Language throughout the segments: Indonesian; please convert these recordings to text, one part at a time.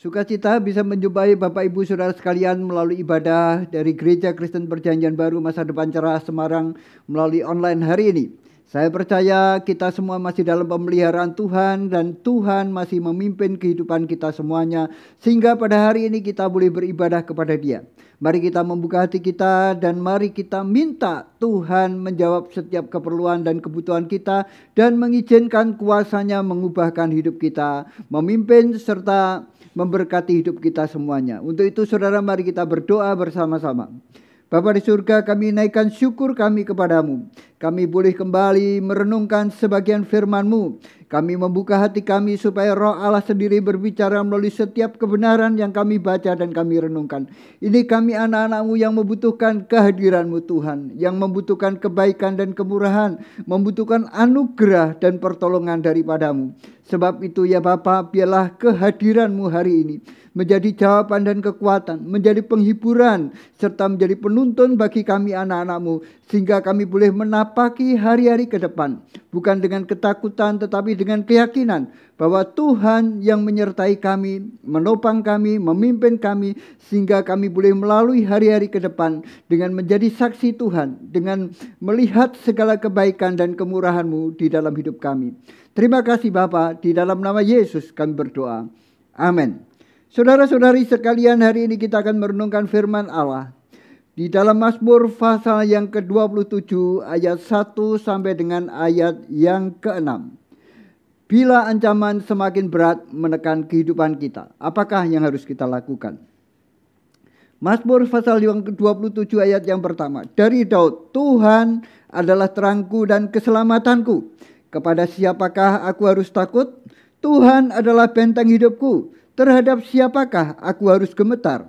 Sukacita bisa menjumpai Bapak Ibu Saudara sekalian melalui ibadah dari Gereja Kristen Perjanjian Baru Masa Depan Cerah Semarang melalui online hari ini. Saya percaya kita semua masih dalam pemeliharaan Tuhan dan Tuhan masih memimpin kehidupan kita semuanya sehingga pada hari ini kita boleh beribadah kepada Dia. Mari kita membuka hati kita dan mari kita minta Tuhan menjawab setiap keperluan dan kebutuhan kita dan mengizinkan kuasa-Nya mengubahkan hidup kita, memimpin serta memberkati hidup kita semuanya. Untuk itu saudara, mari kita berdoa bersama-sama. Bapa di surga, kami naikkan syukur kami kepadamu. Kami boleh kembali merenungkan sebagian firman-Mu. Kami membuka hati kami supaya Roh Allah sendiri berbicara melalui setiap kebenaran yang kami baca dan kami renungkan. Ini kami anak-anak-Mu yang membutuhkan kehadiran-Mu Tuhan. Yang membutuhkan kebaikan dan kemurahan. Membutuhkan anugerah dan pertolongan daripada-Mu. Sebab itu ya Bapa, biarlah kehadiran-Mu hari ini menjadi jawaban dan kekuatan, menjadi penghiburan, serta menjadi penuntun bagi kami anak-anak-Mu, sehingga kami boleh menapaki hari-hari ke depan, bukan dengan ketakutan, tetapi dengan keyakinan, bahwa Tuhan yang menyertai kami, menopang kami, memimpin kami, sehingga kami boleh melalui hari-hari ke depan, dengan menjadi saksi Tuhan, dengan melihat segala kebaikan dan kemurahan-Mu di dalam hidup kami. Terima kasih Bapa, di dalam nama Yesus kami berdoa. Amin. Saudara-saudari sekalian, hari ini kita akan merenungkan firman Allah di dalam Mazmur pasal yang ke-27 ayat 1 sampai dengan ayat yang ke-6. Bila ancaman semakin berat menekan kehidupan kita, apakah yang harus kita lakukan? Mazmur pasal yang ke-27 ayat yang pertama. Dari Daud, Tuhan adalah terangku dan keselamatanku. Kepada siapakah aku harus takut? Tuhan adalah benteng hidupku. Terhadap siapakah aku harus gemetar?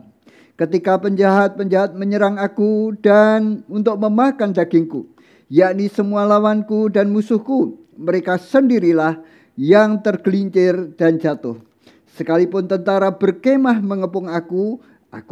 Ketika penjahat-penjahat menyerang aku dan untuk memakan dagingku, yakni semua lawanku dan musuhku, mereka sendirilah yang tergelincir dan jatuh. Sekalipun tentara berkemah mengepung aku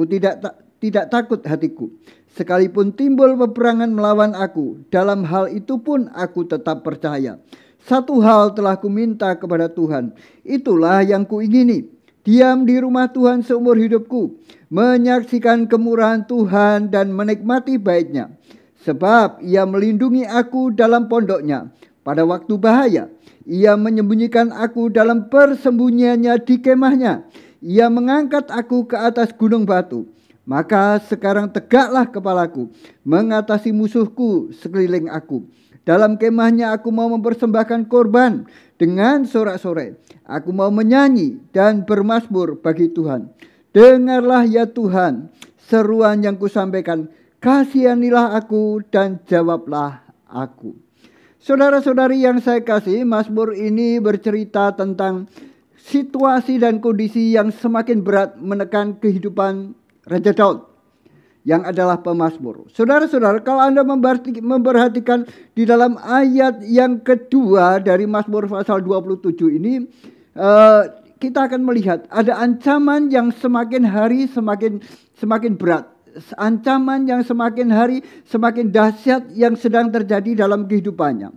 tidak takut hatiku. Sekalipun timbul peperangan melawan aku, dalam hal itu pun aku tetap percaya. Satu hal telah kuminta kepada Tuhan, itulah yang kuingini. Diam di rumah Tuhan seumur hidupku, menyaksikan kemurahan Tuhan dan menikmati baiknya. Sebab Ia melindungi aku dalam pondoknya pada waktu bahaya. Ia menyembunyikan aku dalam persembunyiannya di kemahnya. Ia mengangkat aku ke atas gunung batu. Maka sekarang tegaklah kepalaku, mengatasi musuhku sekeliling aku. Dalam kemahnya aku mau mempersembahkan korban dengan sorak-sorai. Aku mau menyanyi dan bermazmur bagi Tuhan. Dengarlah ya Tuhan seruan yang kusampaikan. Kasihanilah aku dan jawablah aku. Saudara-saudari yang saya kasih, Mazmur ini bercerita tentang situasi dan kondisi yang semakin berat menekan kehidupan Raja Daud yang adalah pemazmur. Saudara-saudara, kalau Anda memperhatikan di dalam ayat yang kedua dari Mazmur pasal 27 ini, kita akan melihat ada ancaman yang semakin hari semakin berat. Ancaman yang semakin hari semakin dahsyat yang sedang terjadi dalam kehidupannya.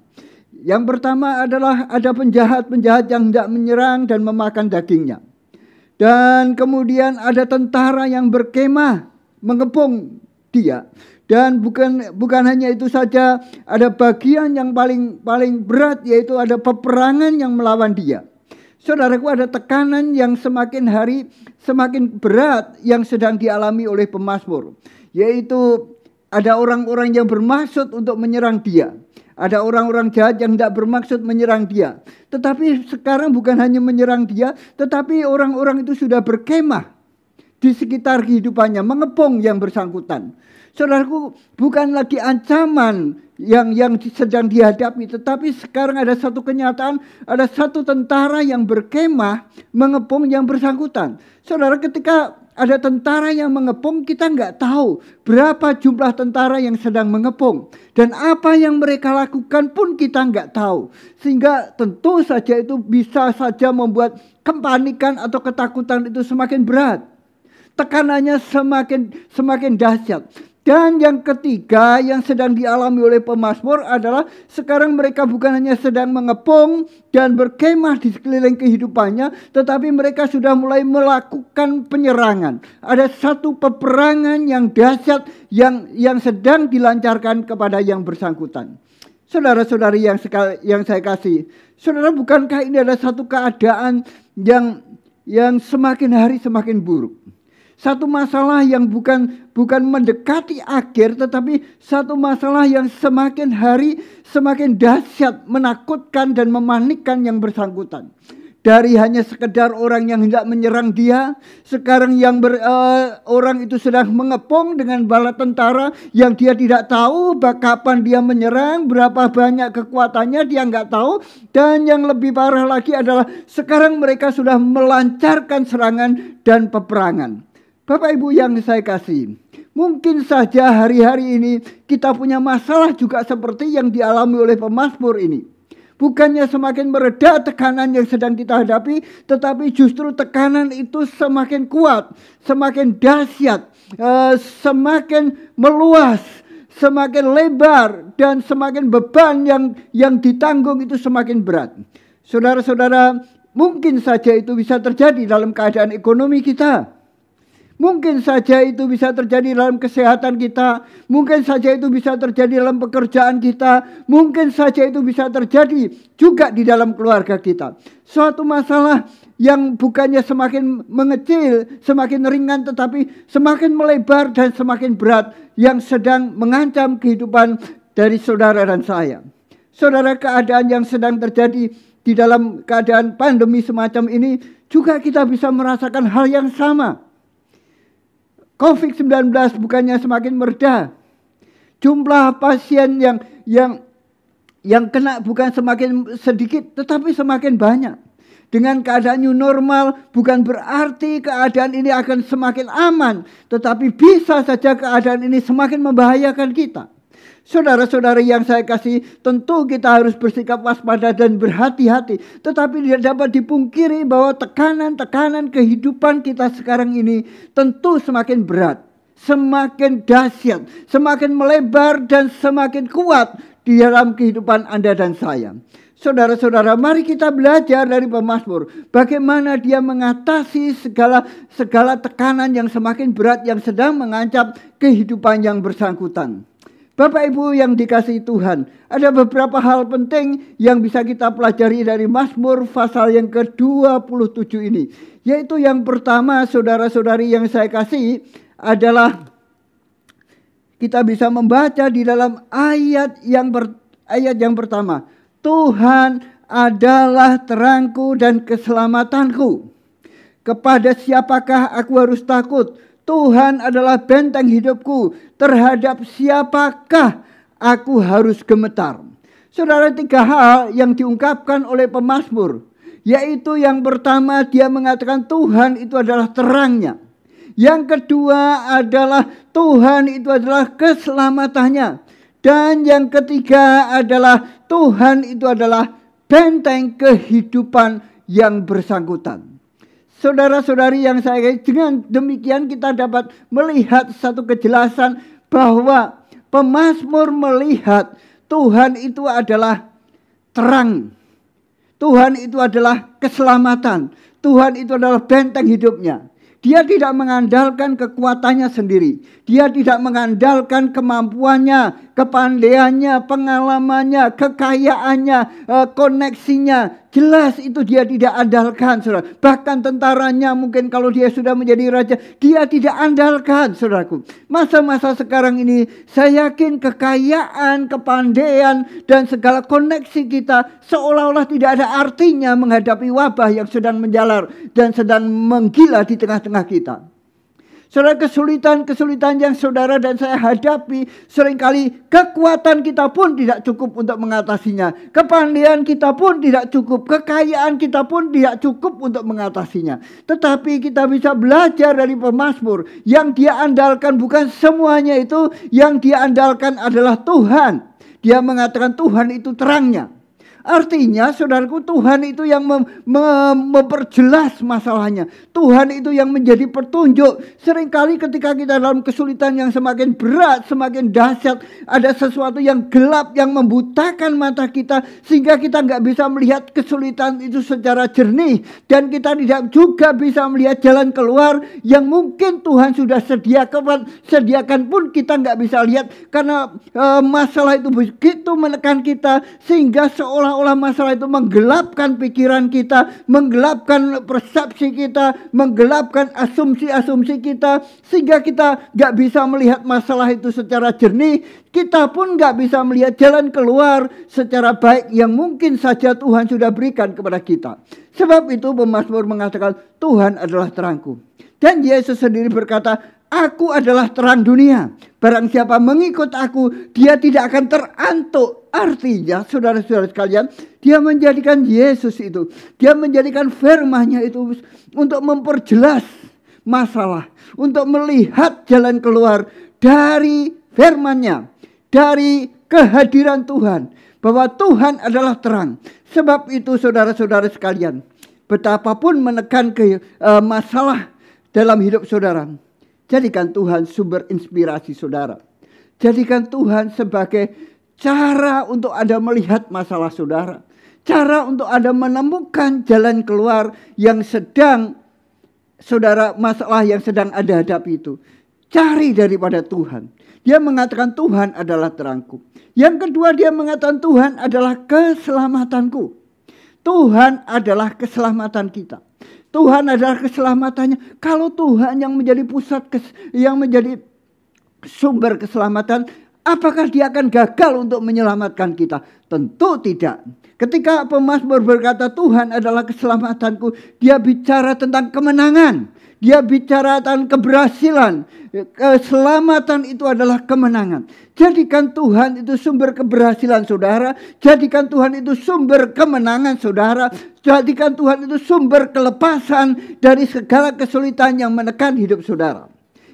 Yang pertama adalah ada penjahat-penjahat yang hendak menyerang dan memakan dagingnya. Dan kemudian ada tentara yang berkemah mengepung dia. Dan bukan hanya itu saja, ada bagian yang paling berat, yaitu ada peperangan yang melawan dia. Saudaraku, ada tekanan yang semakin hari semakin berat yang sedang dialami oleh pemazmur, yaitu ada orang-orang yang bermaksud untuk menyerang dia. Ada orang-orang jahat yang tidak bermaksud menyerang dia. Tetapi sekarang bukan hanya menyerang dia, tetapi orang-orang itu sudah berkemah di sekitar kehidupannya, mengepung yang bersangkutan. Saudaraku, bukan lagi ancaman yang sedang dihadapi, tetapi sekarang ada satu kenyataan, ada satu tentara yang berkemah mengepung yang bersangkutan. Saudara, ketika ada tentara yang mengepung, kita nggak tahu berapa jumlah tentara yang sedang mengepung. Dan apa yang mereka lakukan pun kita nggak tahu. Sehingga tentu saja itu bisa saja membuat kepanikan atau ketakutan itu semakin berat. Tekanannya semakin dahsyat. Dan yang ketiga yang sedang dialami oleh pemazmur adalah sekarang mereka bukan hanya sedang mengepung dan berkemah di sekeliling kehidupannya, tetapi mereka sudah mulai melakukan penyerangan. Ada satu peperangan yang dahsyat yang sedang dilancarkan kepada yang bersangkutan. Saudara-saudari yang saya kasih, saudara, bukankah ini adalah satu keadaan yang semakin hari semakin buruk? Satu masalah yang bukan mendekati akhir, tetapi satu masalah yang semakin hari semakin dahsyat, menakutkan dan memanikkan yang bersangkutan. Dari hanya sekedar orang yang hendak menyerang dia, sekarang orang itu sedang mengepung dengan bala tentara yang dia tidak tahu kapan dia menyerang, berapa banyak kekuatannya dia nggak tahu. Dan yang lebih parah lagi adalah sekarang mereka sudah melancarkan serangan dan peperangan. Bapak Ibu yang saya kasih, mungkin saja hari-hari ini kita punya masalah juga seperti yang dialami oleh pemazmur ini. Bukannya semakin mereda tekanan yang sedang kita hadapi, tetapi justru tekanan itu semakin kuat, semakin dahsyat, semakin meluas, semakin lebar, dan semakin beban yang ditanggung itu semakin berat. Saudara-saudara, mungkin saja itu bisa terjadi dalam keadaan ekonomi kita. Mungkin saja itu bisa terjadi dalam kesehatan kita. Mungkin saja itu bisa terjadi dalam pekerjaan kita. Mungkin saja itu bisa terjadi juga di dalam keluarga kita. Suatu masalah yang bukannya semakin mengecil, semakin ringan, tetapi semakin melebar dan semakin berat, yang sedang mengancam kehidupan dari saudara dan saya. Saudara, keadaan yang sedang terjadi di dalam keadaan pandemi semacam ini juga kita bisa merasakan hal yang sama. COVID-19 bukannya semakin mereda. Jumlah pasien yang kena bukan semakin sedikit, tetapi semakin banyak. Dengan keadaan new normal bukan berarti keadaan ini akan semakin aman, tetapi bisa saja keadaan ini semakin membahayakan kita. Saudara-saudari yang saya kasih, tentu kita harus bersikap waspada dan berhati-hati. Tetapi tidak dapat dipungkiri bahwa tekanan-tekanan kehidupan kita sekarang ini tentu semakin berat, semakin dahsyat, semakin melebar dan semakin kuat di dalam kehidupan Anda dan saya. Saudara-saudara, mari kita belajar dari pemazmur bagaimana dia mengatasi segala tekanan yang semakin berat yang sedang mengancam kehidupan yang bersangkutan. Bapak Ibu yang dikasihi Tuhan, ada beberapa hal penting yang bisa kita pelajari dari Mazmur pasal yang ke-27 ini. Yaitu yang pertama, saudara-saudari yang saya kasih, adalah kita bisa membaca di dalam ayat yang pertama. Tuhan adalah terangku dan keselamatanku. Kepada siapakah aku harus takut? Tuhan adalah benteng hidupku. Terhadap siapakah aku harus gemetar? Saudara, tiga hal yang diungkapkan oleh pemazmur. Yaitu yang pertama, dia mengatakan Tuhan itu adalah terangnya. Yang kedua adalah Tuhan itu adalah keselamatannya. Dan yang ketiga adalah Tuhan itu adalah benteng kehidupan yang bersangkutan. Saudara-saudari yang saya kasih, dengan demikian kita dapat melihat satu kejelasan bahwa pemazmur melihat Tuhan itu adalah terang. Tuhan itu adalah keselamatan. Tuhan itu adalah benteng hidupnya. Dia tidak mengandalkan kekuatannya sendiri. Dia tidak mengandalkan kemampuannya, kepandaiannya, pengalamannya, kekayaannya, koneksinya. Jelas itu dia tidak andalkan, saudara. Bahkan tentaranya mungkin kalau dia sudah menjadi raja, dia tidak andalkan, saudaraku. Masa-masa sekarang ini, saya yakin kekayaan, kepandaian, dan segala koneksi kita seolah-olah tidak ada artinya menghadapi wabah yang sedang menjalar dan sedang menggila di tengah-tengah kita. Saudara, kesulitan yang saudara dan saya hadapi, seringkali kekuatan kita pun tidak cukup untuk mengatasinya. Kepandaian kita pun tidak cukup. Kekayaan kita pun tidak cukup untuk mengatasinya. Tetapi kita bisa belajar dari pemazmur. Yang dia andalkan bukan semuanya itu. Yang dia andalkan adalah Tuhan. Dia mengatakan Tuhan itu terangnya. Artinya saudaraku, Tuhan itu yang memperjelas masalahnya. Tuhan itu yang menjadi petunjuk. Seringkali ketika kita dalam kesulitan yang semakin berat, semakin dahsyat, ada sesuatu yang gelap yang membutakan mata kita sehingga kita nggak bisa melihat kesulitan itu secara jernih, dan kita tidak juga bisa melihat jalan keluar yang mungkin Tuhan sudah sediakan pun kita nggak bisa lihat karena masalah itu begitu menekan kita sehingga seolah-olah masalah itu menggelapkan pikiran kita, menggelapkan persepsi kita, menggelapkan asumsi-asumsi kita sehingga kita nggak bisa melihat masalah itu secara jernih. Kita pun nggak bisa melihat jalan keluar secara baik yang mungkin saja Tuhan sudah berikan kepada kita. Sebab itu pemazmur mengatakan Tuhan adalah terangku. Dan Yesus sendiri berkata, aku adalah terang dunia. Barang siapa mengikut aku, dia tidak akan terantuk. Artinya saudara-saudara sekalian, dia menjadikan Yesus itu, dia menjadikan firman-Nya itu untuk memperjelas masalah, untuk melihat jalan keluar dari firman-Nya, dari kehadiran Tuhan, bahwa Tuhan adalah terang. Sebab itu saudara-saudara sekalian, betapapun menekan masalah dalam hidup saudara, jadikan Tuhan sumber inspirasi saudara. Jadikan Tuhan sebagai cara untuk Anda melihat masalah saudara, cara untuk Anda menemukan jalan keluar yang sedang saudara, masalah yang sedang Anda hadapi itu. Cari daripada Tuhan. Dia mengatakan Tuhan adalah terangku. Yang kedua, dia mengatakan Tuhan adalah keselamatanku. Tuhan adalah keselamatan kita. Tuhan adalah keselamatannya. Kalau Tuhan yang menjadi pusat, yang menjadi sumber keselamatan, apakah dia akan gagal untuk menyelamatkan kita? Tentu tidak. Ketika pemazmur berkata Tuhan adalah keselamatanku, dia bicara tentang kemenangan. Dia bicara tentang keberhasilan. Keselamatan itu adalah kemenangan. Jadikan Tuhan itu sumber keberhasilan saudara. Jadikan Tuhan itu sumber kemenangan saudara. Jadikan Tuhan itu sumber kelepasan dari segala kesulitan yang menekan hidup saudara.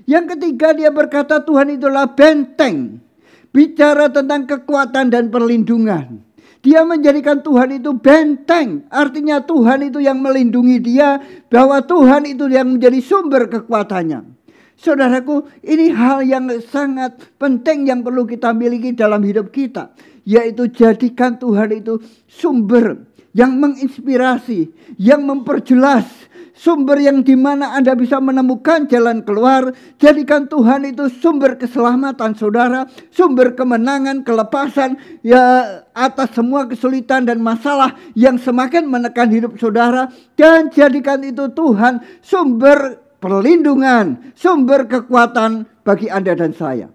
Yang ketiga, dia berkata Tuhan itulah benteng. Bicara tentang kekuatan dan perlindungan. Dia menjadikan Tuhan itu benteng. Artinya Tuhan itu yang melindungi dia. Bahwa Tuhan itu yang menjadi sumber kekuatannya. Saudaraku, ini hal yang sangat penting yang perlu kita miliki dalam hidup kita. Yaitu jadikan Tuhan itu sumber yang menginspirasi, yang memperjelas. Sumber yang dimana Anda bisa menemukan jalan keluar. Jadikan Tuhan itu sumber keselamatan saudara, sumber kemenangan, kelepasan ya atas semua kesulitan dan masalah yang semakin menekan hidup saudara. Dan jadikan itu Tuhan sumber perlindungan, sumber kekuatan bagi Anda dan saya.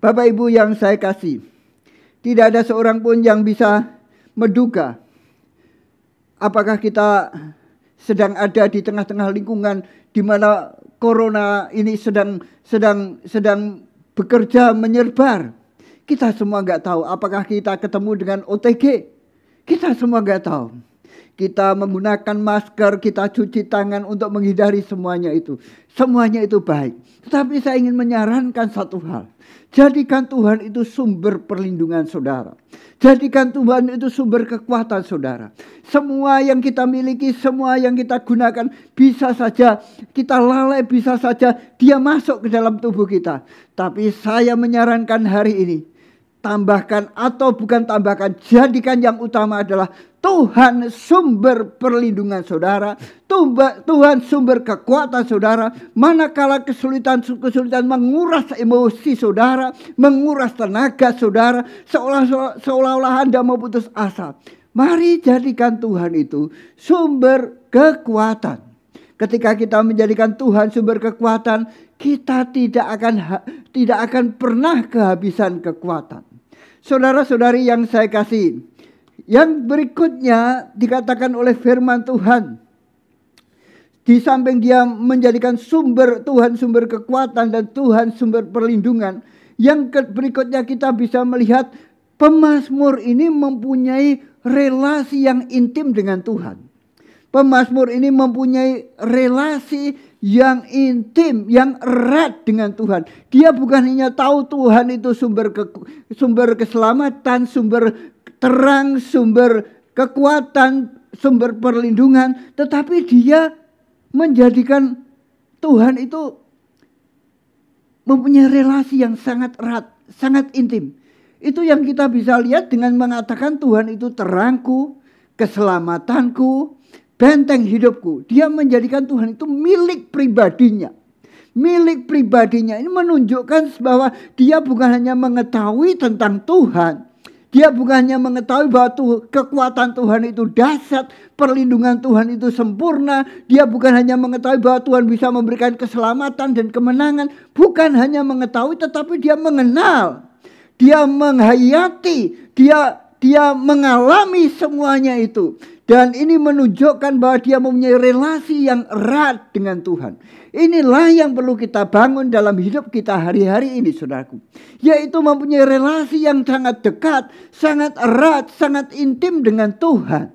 Bapak Ibu yang saya kasih, tidak ada seorang pun yang bisa menduga apakah kita sedang ada di tengah-tengah lingkungan di mana corona ini sedang bekerja menyebar. Kita semua nggak tahu apakah kita ketemu dengan OTG. Kita semua nggak tahu. Kita menggunakan masker, kita cuci tangan untuk menghindari semuanya itu. Semuanya itu baik. Tetapi saya ingin menyarankan satu hal. Jadikan Tuhan itu sumber perlindungan saudara. Jadikan Tuhan itu sumber kekuatan saudara. Semua yang kita miliki, semua yang kita gunakan, bisa saja kita lalai, bisa saja dia masuk ke dalam tubuh kita. Tapi saya menyarankan hari ini, tambahkan atau bukan tambahkan, jadikan yang utama adalah Tuhan sumber perlindungan saudara. Tuhan sumber kekuatan saudara. Manakala kesulitan menguras emosi saudara, menguras tenaga saudara, seolah-olah Anda mau putus asa. Mari jadikan Tuhan itu sumber kekuatan. Ketika kita menjadikan Tuhan sumber kekuatan, kita tidak akan pernah kehabisan kekuatan. Saudara-saudari yang saya kasih, yang berikutnya dikatakan oleh firman Tuhan. Di samping dia menjadikan Tuhan sumber kekuatan dan Tuhan sumber perlindungan. Yang berikutnya kita bisa melihat pemazmur ini mempunyai relasi yang intim dengan Tuhan. Pemazmur ini mempunyai relasi yang intim, yang erat dengan Tuhan. Dia bukan hanya tahu Tuhan itu sumber keselamatan, sumber terang, sumber kekuatan, sumber perlindungan, tetapi dia menjadikan Tuhan itu mempunyai relasi yang sangat erat, sangat intim. Itu yang kita bisa lihat dengan mengatakan Tuhan itu terangku, keselamatanku, benteng hidupku. Dia menjadikan Tuhan itu milik pribadinya. Milik pribadinya ini menunjukkan bahwa dia bukan hanya mengetahui tentang Tuhan. Dia bukan hanya mengetahui bahwa kekuatan Tuhan itu dahsyat, perlindungan Tuhan itu sempurna. Dia bukan hanya mengetahui bahwa Tuhan bisa memberikan keselamatan dan kemenangan. Bukan hanya mengetahui, tetapi dia mengenal. Dia menghayati, dia mengalami semuanya itu. Dan ini menunjukkan bahwa dia mempunyai relasi yang erat dengan Tuhan. Inilah yang perlu kita bangun dalam hidup kita hari-hari ini, saudaraku. Yaitu mempunyai relasi yang sangat dekat, sangat erat, sangat intim dengan Tuhan.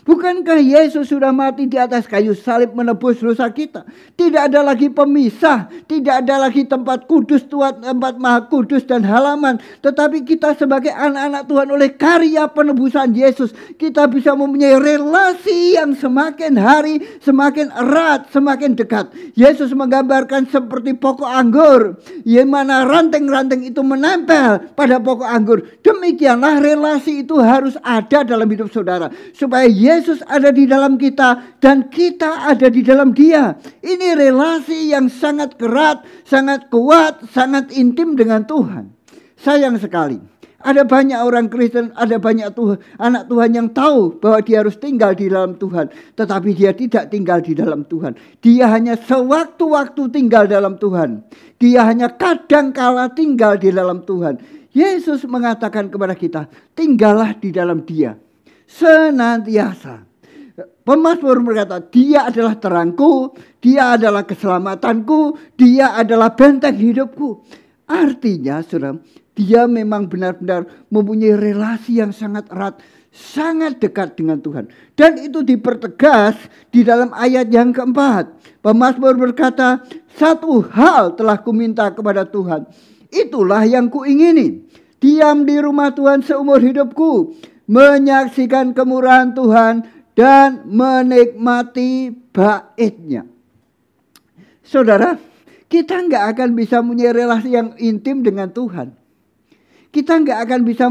Bukankah Yesus sudah mati di atas kayu salib menebus dosa kita? Tidak ada lagi pemisah, tidak ada lagi tempat kudus Tuhan, tempat maha kudus dan halaman. Tetapi kita sebagai anak-anak Tuhan oleh karya penebusan Yesus, kita bisa mempunyai relasi yang semakin hari semakin erat, semakin dekat. Yesus menggambarkan seperti pokok anggur, yang mana ranting-ranting itu menempel pada pokok anggur. Demikianlah relasi itu harus ada dalam hidup saudara, supaya Yesus ada di dalam kita dan kita ada di dalam Dia. Ini relasi yang sangat erat, sangat kuat, sangat intim dengan Tuhan. Sayang sekali, ada banyak orang Kristen, ada banyak anak Tuhan yang tahu bahwa dia harus tinggal di dalam Tuhan, tetapi dia tidak tinggal di dalam Tuhan. Dia hanya sewaktu-waktu tinggal dalam Tuhan. Dia hanya kadang-kala tinggal di dalam Tuhan. Yesus mengatakan kepada kita, tinggallah di dalam Dia senantiasa. Pemazmur berkata, Dia adalah terangku, Dia adalah keselamatanku, Dia adalah benteng hidupku. Artinya, saudara, dia memang benar-benar mempunyai relasi yang sangat erat, sangat dekat dengan Tuhan. Dan itu dipertegas di dalam ayat yang keempat. Pemazmur berkata, satu hal telah kuminta kepada Tuhan, itulah yang kuingini, diam di rumah Tuhan seumur hidupku, menyaksikan kemurahan Tuhan dan menikmati bait-Nya. Saudara, kita nggak akan bisa punya relasi yang intim dengan Tuhan. Kita nggak akan bisa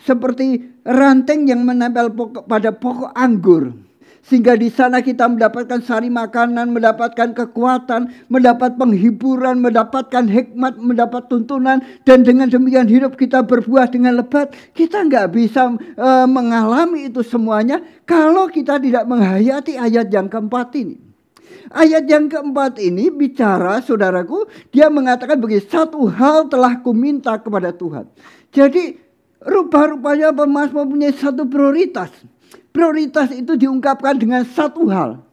seperti ranting yang menempel pada pokok anggur. Sehingga di sana kita mendapatkan sari makanan, mendapatkan kekuatan, mendapat penghiburan, mendapatkan hikmat, mendapat tuntunan. Dan dengan demikian hidup kita berbuah dengan lebat. Kita nggak bisa mengalami itu semuanya kalau kita tidak menghayati ayat yang keempat ini. Ayat yang keempat ini bicara, saudaraku, dia mengatakan begini, satu hal telah kuminta kepada Tuhan. Jadi rupa-rupanya Pemazmur mempunyai satu prioritas. Prioritas itu diungkapkan dengan satu hal.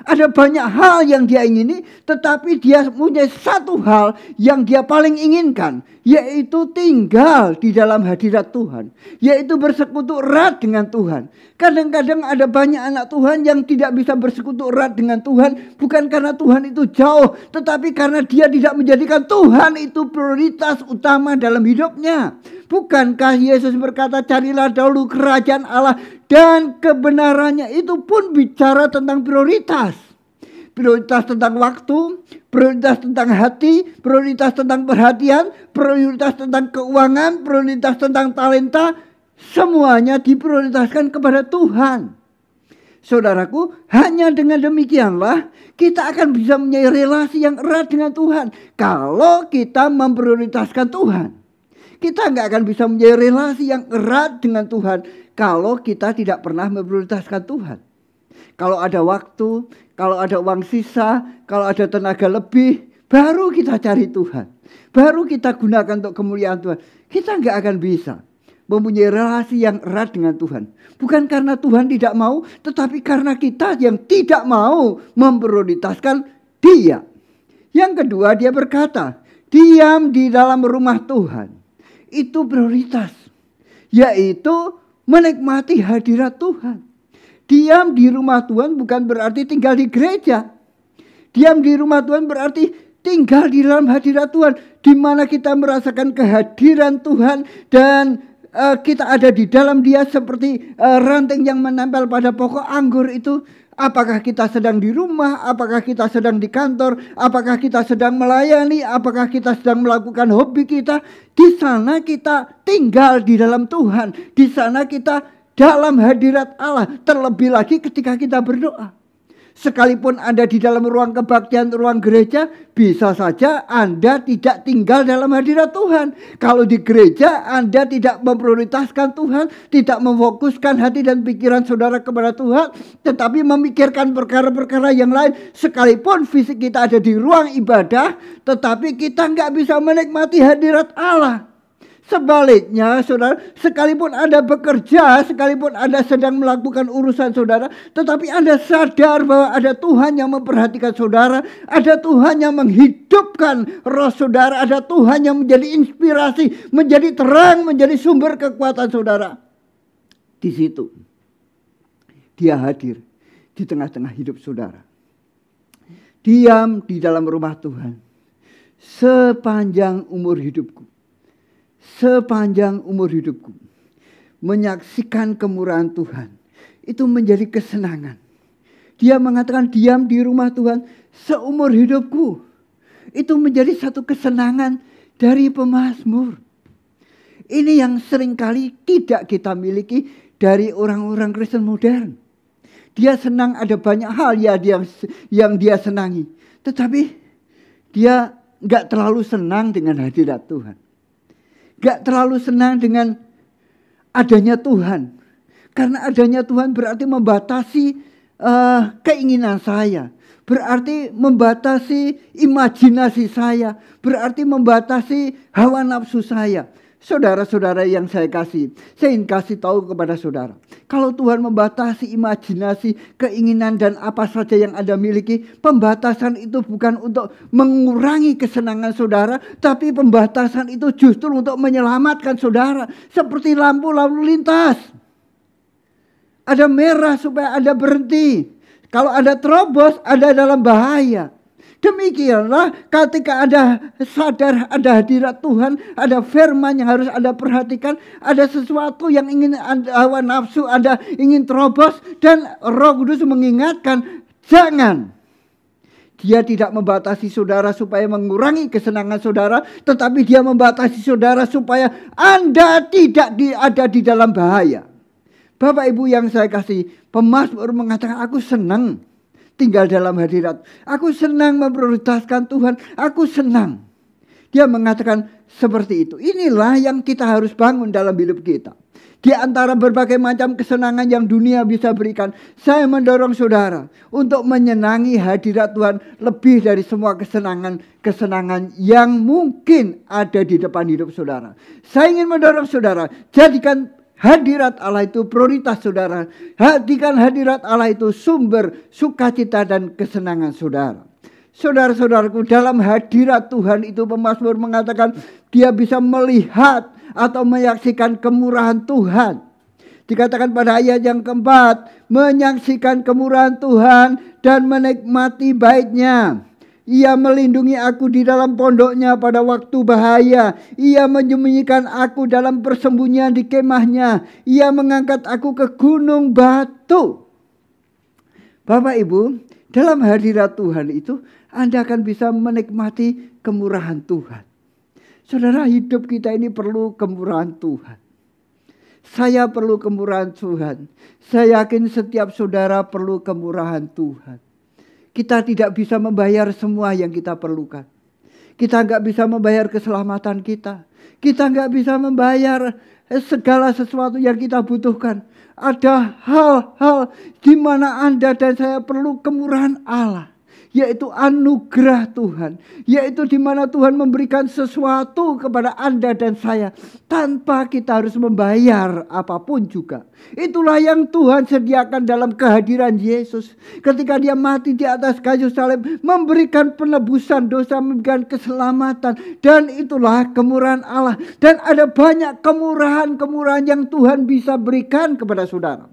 Ada banyak hal yang dia ingini, tetapi dia punya satu hal yang dia paling inginkan, yaitu tinggal di dalam hadirat Tuhan, yaitu bersekutu erat dengan Tuhan. Kadang-kadang ada banyak anak Tuhan yang tidak bisa bersekutu erat dengan Tuhan, bukan karena Tuhan itu jauh, tetapi karena dia tidak menjadikan Tuhan itu prioritas utama dalam hidupnya. Bukankah Yesus berkata, carilah dahulu kerajaan Allah dan kebenarannya, itu pun bicara tentang prioritas. Prioritas tentang waktu, prioritas tentang hati, prioritas tentang perhatian, prioritas tentang keuangan, prioritas tentang talenta. Semuanya diprioritaskan kepada Tuhan. Saudaraku, hanya dengan demikianlah kita akan bisa mempunyai relasi yang erat dengan Tuhan. Kalau kita memprioritaskan Tuhan. Kita nggak akan bisa mempunyai relasi yang erat dengan Tuhan kalau kita tidak pernah memprioritaskan Tuhan. Kalau ada waktu, kalau ada uang sisa, kalau ada tenaga lebih, baru kita cari Tuhan. Baru kita gunakan untuk kemuliaan Tuhan. Kita nggak akan bisa mempunyai relasi yang erat dengan Tuhan. Bukan karena Tuhan tidak mau, tetapi karena kita yang tidak mau memprioritaskan Dia. Yang kedua, dia berkata, diam di dalam rumah Tuhan. Itu prioritas, yaitu menikmati hadirat Tuhan. Diam di rumah Tuhan bukan berarti tinggal di gereja. Diam di rumah Tuhan berarti tinggal di dalam hadirat Tuhan, di mana kita merasakan kehadiran Tuhan dan kita ada di dalam Dia seperti ranting yang menempel pada pokok anggur itu. Apakah kita sedang di rumah, apakah kita sedang di kantor, apakah kita sedang melayani, apakah kita sedang melakukan hobi kita, di sana kita tinggal di dalam Tuhan. Di sana kita dalam hadirat Allah. Terlebih lagi ketika kita berdoa. Sekalipun Anda di dalam ruang kebaktian, ruang gereja, bisa saja Anda tidak tinggal dalam hadirat Tuhan. Kalau di gereja Anda tidak memprioritaskan Tuhan, tidak memfokuskan hati dan pikiran saudara kepada Tuhan, tetapi memikirkan perkara-perkara yang lain. Sekalipun fisik kita ada di ruang ibadah, tetapi kita nggak bisa menikmati hadirat Allah. Sebaliknya saudara, sekalipun Anda bekerja, sekalipun Anda sedang melakukan urusan saudara, tetapi Anda sadar bahwa ada Tuhan yang memperhatikan saudara, ada Tuhan yang menghidupkan roh saudara, ada Tuhan yang menjadi inspirasi, menjadi terang, menjadi sumber kekuatan saudara. Di situ Dia hadir di tengah-tengah hidup saudara. Diam di dalam rumah Tuhan sepanjang umur hidupku. Sepanjang umur hidupku, menyaksikan kemurahan Tuhan, itu menjadi kesenangan. Dia mengatakan diam di rumah Tuhan seumur hidupku. Itu menjadi satu kesenangan dari pemazmur. Ini yang seringkali tidak kita miliki dari orang-orang Kristen modern. Dia senang ada banyak hal ya yang dia senangi. Tetapi dia gak terlalu senang dengan hadirat Tuhan. Gak terlalu senang dengan adanya Tuhan. Karena adanya Tuhan berarti membatasi keinginan saya. Berarti membatasi imajinasi saya. Berarti membatasi hawa nafsu saya. Saudara-saudara yang saya kasih, saya ingin kasih tahu kepada saudara. Kalau Tuhan membatasi imajinasi, keinginan dan apa saja yang Anda miliki, pembatasan itu bukan untuk mengurangi kesenangan saudara, tapi pembatasan itu justru untuk menyelamatkan saudara. Seperti lampu lalu lintas. Ada merah supaya Anda berhenti. Kalau Anda terobos, Anda dalam bahaya. Demikianlah ketika Anda sadar ada hadirat Tuhan, ada firman yang harus Anda perhatikan, ada sesuatu yang ingin hawa nafsu Anda ingin terobos, dan Roh Kudus mengingatkan, jangan. Dia tidak membatasi saudara supaya mengurangi kesenangan saudara, tetapi dia membatasi saudara supaya Anda tidak ada di dalam bahaya. Bapak Ibu yang saya kasih, pemazmur mengatakan, aku senang tinggal dalam hadirat. Aku senang memprioritaskan Tuhan. Aku senang. Dia mengatakan seperti itu. Inilah yang kita harus bangun dalam hidup kita. Di antara berbagai macam kesenangan yang dunia bisa berikan, saya mendorong saudara untuk menyenangi hadirat Tuhan lebih dari semua kesenangan yang mungkin ada di depan hidup saudara. Saya ingin mendorong saudara, jadikan hadirat Allah itu prioritas saudara. Jadikan hadirat Allah itu sumber sukacita dan kesenangan saudara. Saudara-saudaraku, dalam hadirat Tuhan itu pemazmur mengatakan dia bisa melihat atau menyaksikan kemurahan Tuhan. Dikatakan pada ayat yang keempat, menyaksikan kemurahan Tuhan dan menikmati baiknya. Ia melindungi aku di dalam pondoknya pada waktu bahaya. Ia menyembunyikan aku dalam persembunyian di kemahnya. Ia mengangkat aku ke gunung batu. Bapak Ibu, dalam hadirat Tuhan itu Anda akan bisa menikmati kemurahan Tuhan. Saudara, hidup kita ini perlu kemurahan Tuhan. Saya perlu kemurahan Tuhan. Saya yakin setiap saudara perlu kemurahan Tuhan. Kita tidak bisa membayar semua yang kita perlukan. Kita nggak bisa membayar keselamatan kita. Kita nggak bisa membayar segala sesuatu yang kita butuhkan. Ada hal-hal di mana Anda dan saya perlu kemurahan Allah. Yaitu anugerah Tuhan. Yaitu di mana Tuhan memberikan sesuatu kepada Anda dan saya. Tanpa kita harus membayar apapun juga. Itulah yang Tuhan sediakan dalam kehadiran Yesus. Ketika dia mati di atas kayu salib. Memberikan penebusan dosa. Memberikan keselamatan. Dan itulah kemurahan Allah. Dan ada banyak kemurahan-kemurahan yang Tuhan bisa berikan kepada saudara.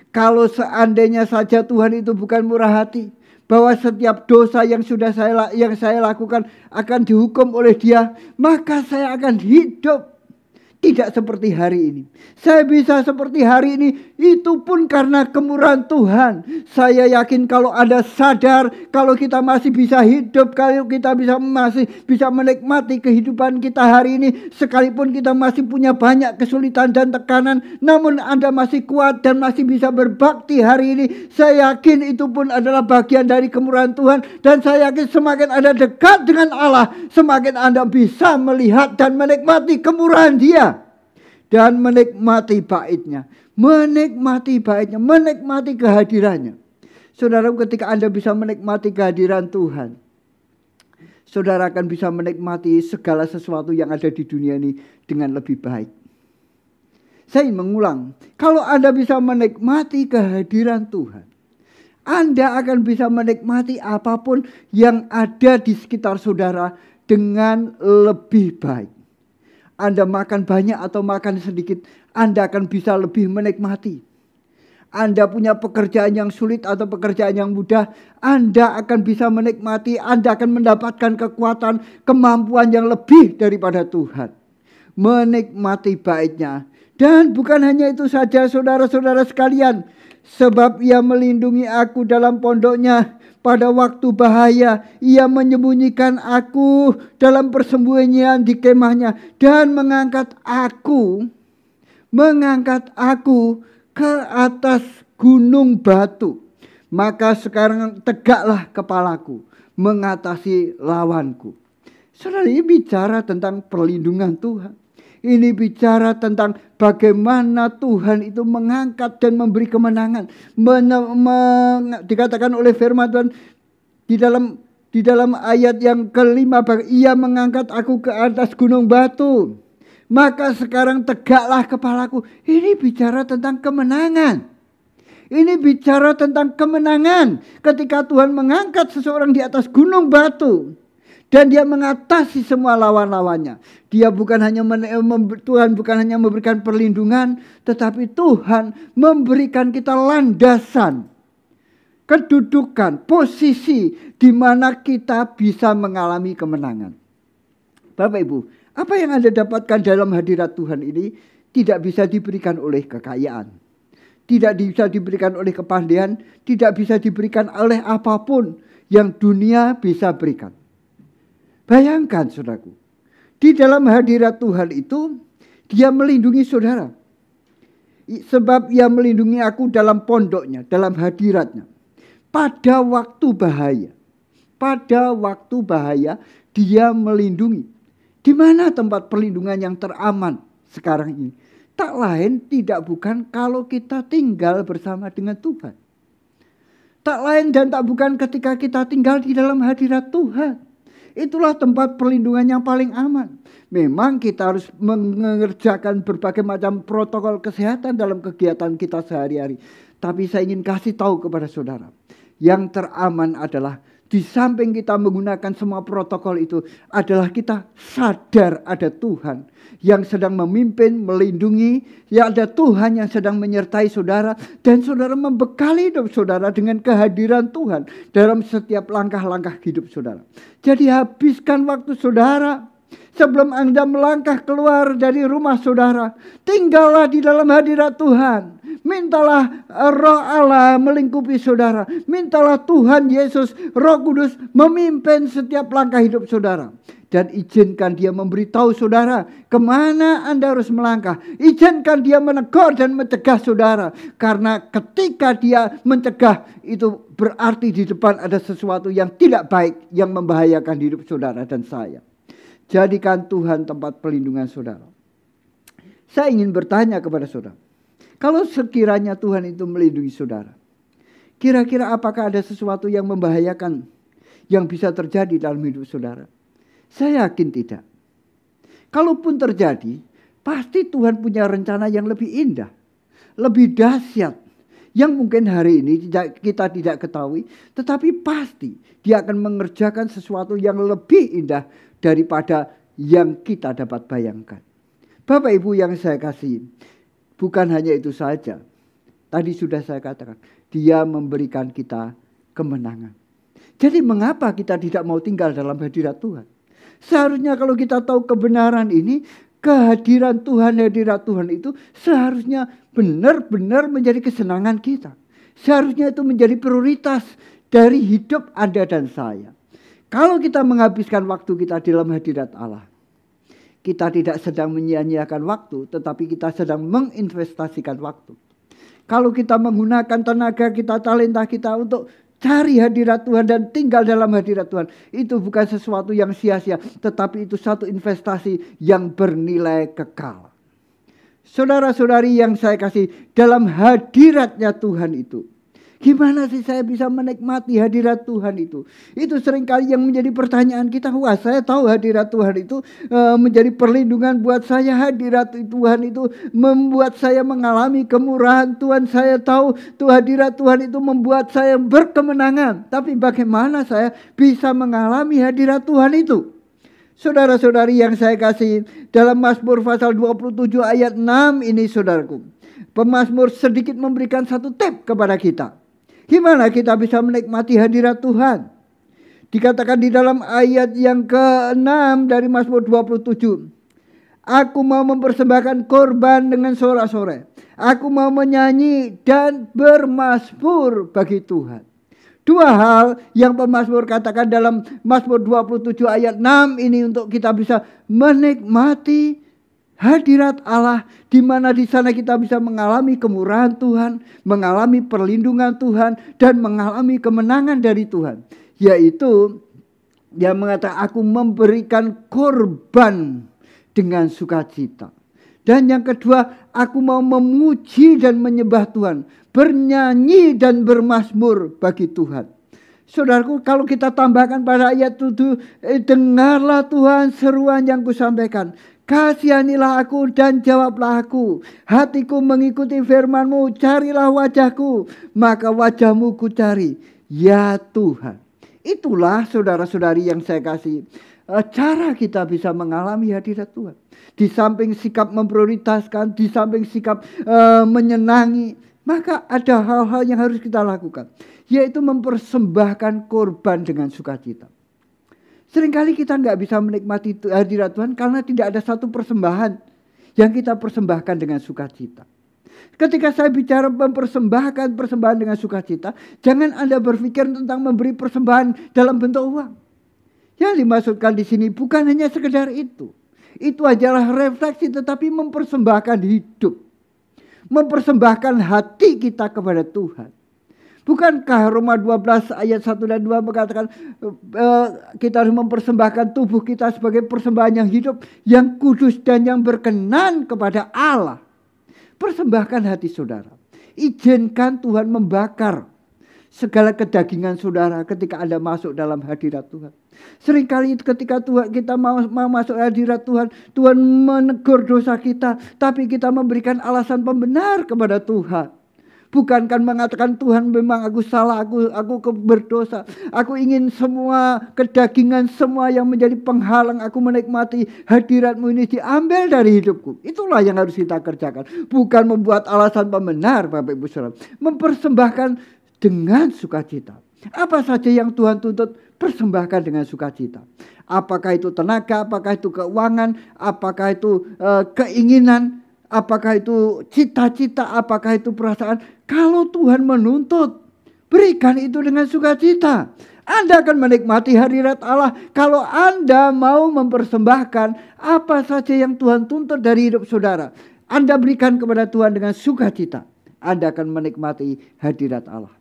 Kalau seandainya saja Tuhan itu bukan murah hati. Bahwa setiap dosa yang saya lakukan akan dihukum oleh Dia, maka saya akan hidup tidak seperti hari ini. Saya bisa seperti hari ini, itu pun karena kemurahan Tuhan. Saya yakin kalau Anda sadar, kalau kita masih bisa hidup, kalau kita masih bisa menikmati kehidupan kita hari ini, sekalipun kita masih punya banyak kesulitan dan tekanan, namun Anda masih kuat dan masih bisa berbakti hari ini. Saya yakin itu pun adalah bagian dari kemurahan Tuhan. Dan saya yakin semakin Anda dekat dengan Allah, semakin Anda bisa melihat dan menikmati kemurahan Dia. Dan menikmati baitnya, menikmati kehadirannya. Saudara, ketika Anda bisa menikmati kehadiran Tuhan, saudara akan bisa menikmati segala sesuatu yang ada di dunia ini dengan lebih baik. Saya ingin mengulang, kalau Anda bisa menikmati kehadiran Tuhan, Anda akan bisa menikmati apapun yang ada di sekitar saudara dengan lebih baik. Anda makan banyak atau makan sedikit, Anda akan bisa lebih menikmati. Anda punya pekerjaan yang sulit atau pekerjaan yang mudah, Anda akan bisa menikmati, Anda akan mendapatkan kekuatan, kemampuan yang lebih daripada Tuhan. Menikmati baiknya. Dan bukan hanya itu saja saudara-saudara sekalian, sebab Ia melindungi aku dalam pondoknya. Pada waktu bahaya, Ia menyembunyikan aku dalam persembunyian di kemahnya. Dan mengangkat aku ke atas gunung batu. Maka sekarang tegaklah kepalaku mengatasi lawanku. Saudara, ini bicara tentang perlindungan Tuhan. Ini bicara tentang bagaimana Tuhan itu mengangkat dan memberi kemenangan. Dikatakan oleh firman Tuhan di dalam ayat yang kelima, Ia mengangkat aku ke atas gunung batu. Maka sekarang tegaklah kepalaku. Ini bicara tentang kemenangan. Ini bicara tentang kemenangan. Ketika Tuhan mengangkat seseorang di atas gunung batu. Dan Dia mengatasi semua lawan-lawannya. Tuhan bukan hanya memberikan perlindungan, tetapi Tuhan memberikan kita landasan, kedudukan, posisi di mana kita bisa mengalami kemenangan. Bapak Ibu, apa yang Anda dapatkan dalam hadirat Tuhan ini tidak bisa diberikan oleh kekayaan, tidak bisa diberikan oleh kepandaian, tidak bisa diberikan oleh apapun yang dunia bisa berikan. Bayangkan saudaraku, di dalam hadirat Tuhan itu Dia melindungi saudara. Sebab Ia melindungi aku dalam pondoknya, dalam hadiratnya. Pada waktu bahaya Dia melindungi. Di mana tempat perlindungan yang teraman sekarang ini? Tak lain tidak bukan kalau kita tinggal bersama dengan Tuhan. Tak lain dan tak bukan ketika kita tinggal di dalam hadirat Tuhan. Itulah tempat perlindungan yang paling aman. Memang kita harus mengerjakan berbagai macam protokol kesehatan dalam kegiatan kita sehari-hari. Tapi saya ingin kasih tahu kepada saudara, yang teraman adalah di samping kita menggunakan semua protokol itu adalah kita sadar ada Tuhan yang sedang memimpin, melindungi. Ya, ada Tuhan yang sedang menyertai saudara. Dan saudara membekali hidup saudara dengan kehadiran Tuhan dalam setiap langkah-langkah hidup saudara. Jadi habiskan waktu saudara sebelum Anda melangkah keluar dari rumah saudara. Tinggallah di dalam hadirat Tuhan. Mintalah Roh Allah melingkupi saudara. Mintalah Tuhan Yesus, Roh Kudus memimpin setiap langkah hidup saudara. Dan izinkan Dia memberitahu saudara kemana Anda harus melangkah. Izinkan Dia menegur dan mencegah saudara. Karena ketika Dia mencegah, itu berarti di depan ada sesuatu yang tidak baik, yang membahayakan hidup saudara dan saya. Jadikan Tuhan tempat perlindungan saudara. Saya ingin bertanya kepada saudara. Kalau sekiranya Tuhan itu melindungi saudara, kira-kira apakah ada sesuatu yang membahayakan yang bisa terjadi dalam hidup saudara? Saya yakin tidak. Kalaupun terjadi, pasti Tuhan punya rencana yang lebih indah, lebih dahsyat, yang mungkin hari ini kita tidak ketahui, tetapi pasti Dia akan mengerjakan sesuatu yang lebih indah daripada yang kita dapat bayangkan. Bapak Ibu yang saya kasih, bukan hanya itu saja. Tadi sudah saya katakan, Dia memberikan kita kemenangan. Jadi mengapa kita tidak mau tinggal dalam hadirat Tuhan? Seharusnya kalau kita tahu kebenaran ini, kehadiran Tuhan, hadirat Tuhan itu seharusnya benar-benar menjadi kesenangan kita. Seharusnya itu menjadi prioritas dari hidup Anda dan saya. Kalau kita menghabiskan waktu kita di dalam hadirat Allah, kita tidak sedang menyia-nyiakan waktu, tetapi kita sedang menginvestasikan waktu. Kalau kita menggunakan tenaga kita, talenta kita untuk cari hadirat Tuhan dan tinggal dalam hadirat Tuhan, itu bukan sesuatu yang sia-sia, tetapi itu satu investasi yang bernilai kekal. Saudara-saudari yang saya kasih, dalam hadiratnya Tuhan itu, gimana sih saya bisa menikmati hadirat Tuhan itu? Itu seringkali yang menjadi pertanyaan kita. Wah, saya tahu hadirat Tuhan itu menjadi perlindungan buat saya. Hadirat Tuhan itu membuat saya mengalami kemurahan Tuhan. Saya tahu hadirat Tuhan itu membuat saya berkemenangan. Tapi bagaimana saya bisa mengalami hadirat Tuhan itu? Saudara-saudari yang saya kasih, dalam Mazmur pasal 27 ayat 6 ini saudaraku, pemazmur sedikit memberikan satu tip kepada kita. Gimana kita bisa menikmati hadirat Tuhan? Dikatakan di dalam ayat yang ke-6 dari Mazmur 27. Aku mau mempersembahkan korban dengan sorak-sorai. Aku mau menyanyi dan bermazmur bagi Tuhan. Dua hal yang pemazmur katakan dalam Mazmur 27 ayat 6 ini untuk kita bisa menikmati hadirat Allah, di mana di sana kita bisa mengalami kemurahan Tuhan, mengalami perlindungan Tuhan, dan mengalami kemenangan dari Tuhan. Yaitu dia mengatakan aku memberikan korban dengan sukacita. Dan yang kedua, aku mau memuji dan menyembah Tuhan, bernyanyi dan bermazmur bagi Tuhan. Saudaraku, kalau kita tambahkan pada ayat 7, dengarlah Tuhan seruan yang kusampaikan. Kasihanilah aku dan jawablah aku. Hatiku mengikuti firman-Mu, carilah wajahku, maka wajah-Mu ku cari, ya Tuhan. Itulah saudara-saudari yang saya kasih, cara kita bisa mengalami hadirat Tuhan. Di samping sikap memprioritaskan, di samping sikap menyenangi, maka ada hal-hal yang harus kita lakukan, yaitu mempersembahkan korban dengan sukacita. Seringkali kita nggak bisa menikmati hadirat Tuhan karena tidak ada satu persembahan yang kita persembahkan dengan sukacita. Ketika saya bicara mempersembahkan persembahan dengan sukacita, jangan Anda berpikir tentang memberi persembahan dalam bentuk uang. Yang dimaksudkan di sini bukan hanya sekedar itu. Itu adalah refleksi, tetapi mempersembahkan hidup. Mempersembahkan hati kita kepada Tuhan. Bukankah Roma 12 ayat 1 dan 2 mengatakan kita harus mempersembahkan tubuh kita sebagai persembahan yang hidup, yang kudus dan yang berkenan kepada Allah. Persembahkan hati saudara. Izinkan Tuhan membakar segala kedagingan saudara ketika Anda masuk dalam hadirat Tuhan. Seringkali ketika kita mau masuk hadirat Tuhan, Tuhan menegur dosa kita, tapi kita memberikan alasan pembenar kepada Tuhan. Bukan mengatakan Tuhan memang aku salah, aku berdosa. Aku ingin semua kedagingan, semua yang menjadi penghalang aku menikmati hadirat-Mu ini diambil dari hidupku. Itulah yang harus kita kerjakan. Bukan membuat alasan pembenar, Bapak Ibu Saudara. Mempersembahkan dengan sukacita. Apa saja yang Tuhan tuntut, persembahkan dengan sukacita. Apakah itu tenaga, apakah itu keuangan, apakah itu keinginan, apakah itu cita-cita, apakah itu perasaan. Kalau Tuhan menuntut, berikan itu dengan sukacita. Anda akan menikmati hadirat Allah kalau Anda mau mempersembahkan apa saja yang Tuhan tuntut dari hidup saudara. Anda berikan kepada Tuhan dengan sukacita. Anda akan menikmati hadirat Allah.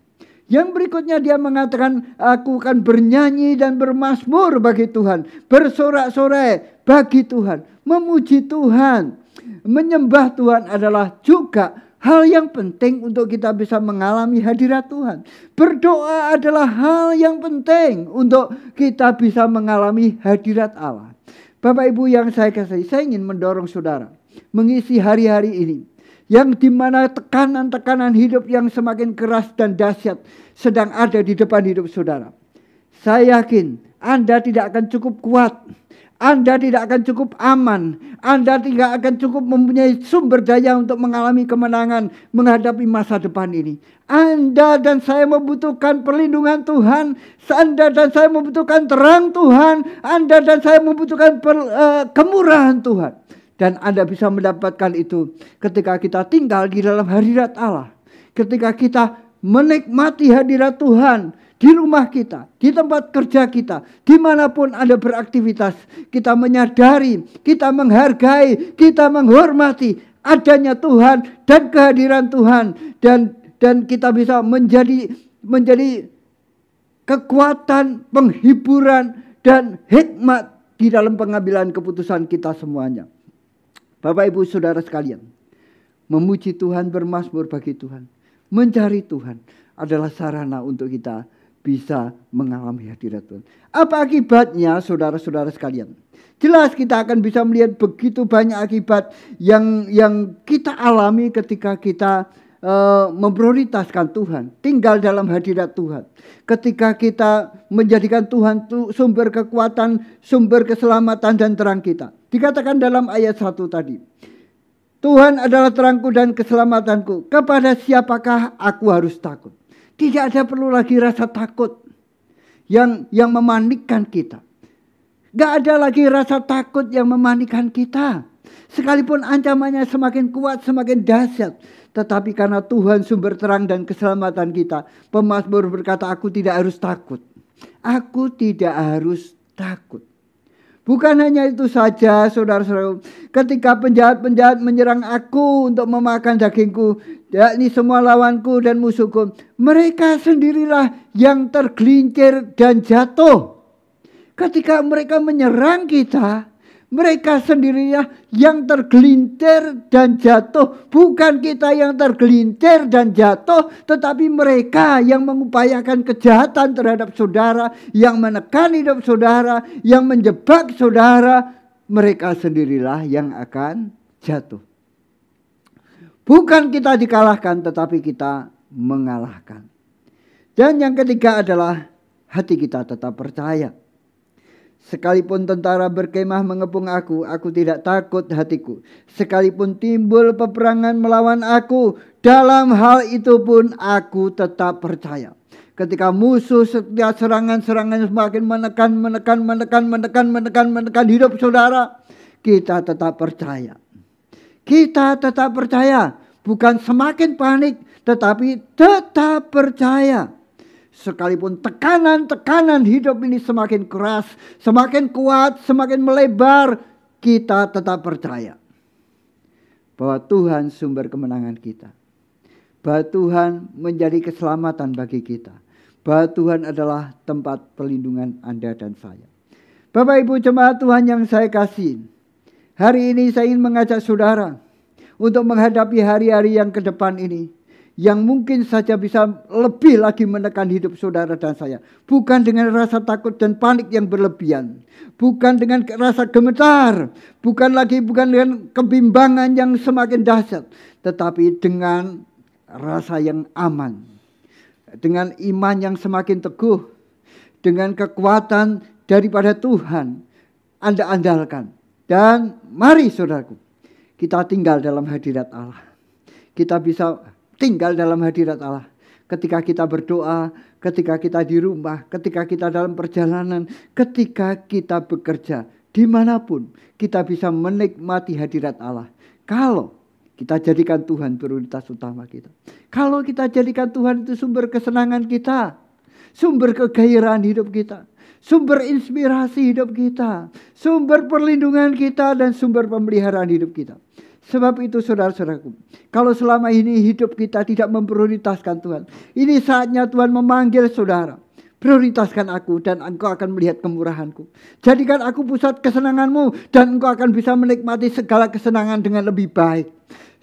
Yang berikutnya dia mengatakan, aku akan bernyanyi dan bermazmur bagi Tuhan. Bersorak-sorai bagi Tuhan. Memuji Tuhan. Menyembah Tuhan adalah juga hal yang penting untuk kita bisa mengalami hadirat Tuhan. Berdoa adalah hal yang penting untuk kita bisa mengalami hadirat Allah. Bapak Ibu yang saya kasih, saya ingin mendorong saudara mengisi hari-hari ini, yang dimana tekanan-tekanan hidup yang semakin keras dan dahsyat sedang ada di depan hidup saudara. Saya yakin Anda tidak akan cukup kuat, Anda tidak akan cukup aman, Anda tidak akan cukup mempunyai sumber daya untuk mengalami kemenangan menghadapi masa depan ini. Anda dan saya membutuhkan perlindungan Tuhan, Anda dan saya membutuhkan terang Tuhan, Anda dan saya membutuhkan kemurahan Tuhan. Dan Anda bisa mendapatkan itu ketika kita tinggal di dalam hadirat Allah. Ketika kita menikmati hadirat Tuhan di rumah kita, di tempat kerja kita, dimanapun Anda beraktivitas. Kita menyadari, kita menghargai, kita menghormati adanya Tuhan dan kehadiran Tuhan. Dan kita bisa menjadi kekuatan, penghiburan, dan hikmat di dalam pengambilan keputusan kita semuanya. Bapak Ibu Saudara sekalian, memuji Tuhan, bermazmur bagi Tuhan, mencari Tuhan adalah sarana untuk kita bisa mengalami hadirat Tuhan. Apa akibatnya saudara-saudara sekalian? Jelas kita akan bisa melihat begitu banyak akibat yang kita alami ketika kita memprioritaskan Tuhan, tinggal dalam hadirat Tuhan. Ketika kita menjadikan Tuhan sumber kekuatan, sumber keselamatan dan terang kita. Dikatakan dalam ayat 1 tadi, Tuhan adalah terangku dan keselamatanku. Kepada siapakah aku harus takut? Tidak ada perlu lagi rasa takut yang memanikkan kita. Gak ada lagi rasa takut yang memanikkan kita. Sekalipun ancamannya semakin kuat, semakin dahsyat. Tetapi karena Tuhan sumber terang dan keselamatan kita, pemazmur berkata, aku tidak harus takut. Aku tidak harus takut. Bukan hanya itu saja, saudara-saudara. Ketika penjahat-penjahat menyerang aku untuk memakan dagingku, yakni semua lawanku dan musuhku, mereka sendirilah yang tergelincir dan jatuh. Ketika mereka menyerang kita, mereka sendirilah yang tergelincir dan jatuh. Bukan kita yang tergelincir dan jatuh, tetapi mereka yang mengupayakan kejahatan terhadap saudara, yang menekan hidup saudara, yang menjebak saudara. Mereka sendirilah yang akan jatuh. Bukan kita dikalahkan, tetapi kita mengalahkan. Dan yang ketiga adalah hati kita tetap percaya. Sekalipun tentara berkemah mengepung aku tidak takut hatiku. Sekalipun timbul peperangan melawan aku, dalam hal itu pun aku tetap percaya. Ketika musuh setiap serangan-serangan semakin menekan hidup saudara, kita tetap percaya. Kita tetap percaya, bukan semakin panik, tetapi tetap percaya. Sekalipun tekanan hidup ini semakin keras, semakin kuat, semakin melebar, kita tetap percaya bahwa Tuhan sumber kemenangan kita. Bahwa Tuhan menjadi keselamatan bagi kita. Bahwa Tuhan adalah tempat perlindungan Anda dan saya. Bapak Ibu jemaat Tuhan yang saya kasih, hari ini saya ingin mengajak saudara untuk menghadapi hari-hari yang ke depan ini, yang mungkin saja bisa lebih lagi menekan hidup saudara dan saya. Bukan dengan rasa takut dan panik yang berlebihan. Bukan dengan rasa gemetar. Bukan dengan kebimbangan yang semakin dahsyat. Tetapi dengan rasa yang aman. Dengan iman yang semakin teguh. Dengan kekuatan daripada Tuhan. Anda andalkan. Dan mari saudaraku, kita tinggal dalam hadirat Allah. Kita bisa tinggal dalam hadirat Allah. Ketika kita berdoa, ketika kita di rumah, ketika kita dalam perjalanan, ketika kita bekerja, dimanapun kita bisa menikmati hadirat Allah. Kalau kita jadikan Tuhan prioritas utama kita. Kalau kita jadikan Tuhan itu sumber kesenangan kita, sumber kegairahan hidup kita, sumber inspirasi hidup kita, sumber perlindungan kita, dan sumber pemeliharaan hidup kita. Sebab itu saudara-saudaraku, kalau selama ini hidup kita tidak memprioritaskan Tuhan, ini saatnya Tuhan memanggil saudara. Prioritaskan aku dan engkau akan melihat kemurahanku. Jadikan aku pusat kesenanganmu dan engkau akan bisa menikmati segala kesenangan dengan lebih baik.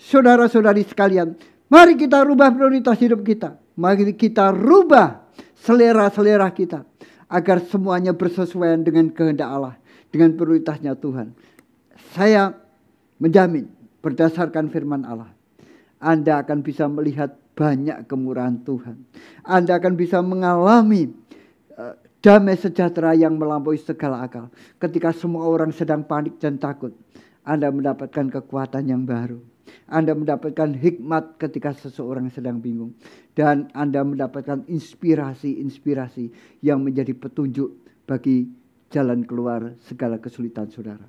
Saudara-saudari sekalian, mari kita rubah prioritas hidup kita. Mari kita rubah selera-selera kita, agar semuanya bersesuaian dengan kehendak Allah, dengan prioritasnya Tuhan. Saya menjamin, berdasarkan firman Allah, Anda akan bisa melihat banyak kemurahan Tuhan. Anda akan bisa mengalami damai sejahtera yang melampaui segala akal. Ketika semua orang sedang panik dan takut, Anda mendapatkan kekuatan yang baru. Anda mendapatkan hikmat ketika seseorang sedang bingung. Dan Anda mendapatkan inspirasi-inspirasi yang menjadi petunjuk bagi jalan keluar segala kesulitan saudara.